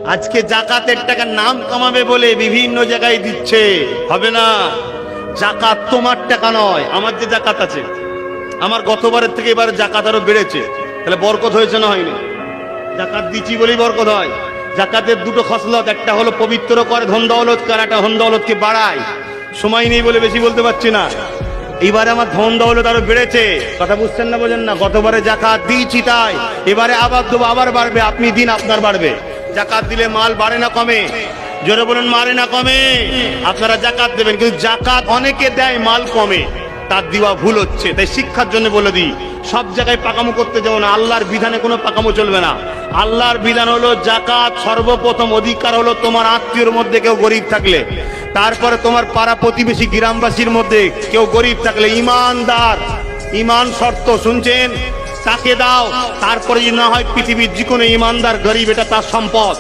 আজকে জাকাতের টাকা নাম কামাবে বলে বিভিন্ন জায়গায় দিচ্ছে, হবে না। জাকাত তোমার টাকা নয়, আমার যে জাকাত আছে, আমার গতবারের থেকে এবার জাকাত আরো বেড়েছে, তাহলে বরকত হয়েছে না হয়নি? জাকাত দিচ্ছি বলেই বরকত হয়। জাকাতের দুটো খসলত, একটা হলো পবিত্র করে ধন দৌলত, আর একটা ধন দৌলতকে বাড়ায়। সময় নেই বলে বেশি বলতে পারছি না। এবারে আমার ধন দৌলত আরো বেড়েছে, কথা বুঝছেন না, বোঝেন না? গতবারে জাকাত দিয়েছি তাই এবারে আবার দেবো, আবার বাড়বে। আপনি দিন, আপনার বাড়বে। জাকাত দিলে মাল বাড়ে না কমে? জোরে বলুন, মারে না কমে? আপনারা জাকাত দেবেন, কিন্তু জাকাত অনেকে দেয়, মাল কমে, তার দিওয়া ভুল হচ্ছে। তাই শিক্ষার জন্য বলে দিই, সব জায়গায় পাকামো করতে যাবো না। আল্লাহর বিধানে কোনো পাকামো চলবে না। আল্লাহর বিধান হলো জাকাত সর্বপ্রথম অধিকার হলো তোমার আত্মীয়র মধ্যে কেউ গরিব থাকলে, তারপরে তোমার পাড়া প্রতিবেশী গ্রামবাসীর মধ্যে কেউ গরিব থাকলে, ইমানদার, ইমান শর্ত শুনছেন, তাকে দাও। তারপরে যদি না হয় পৃথিবীর যে কোনো ইমানদার গরিব, এটা তার সম্পদ।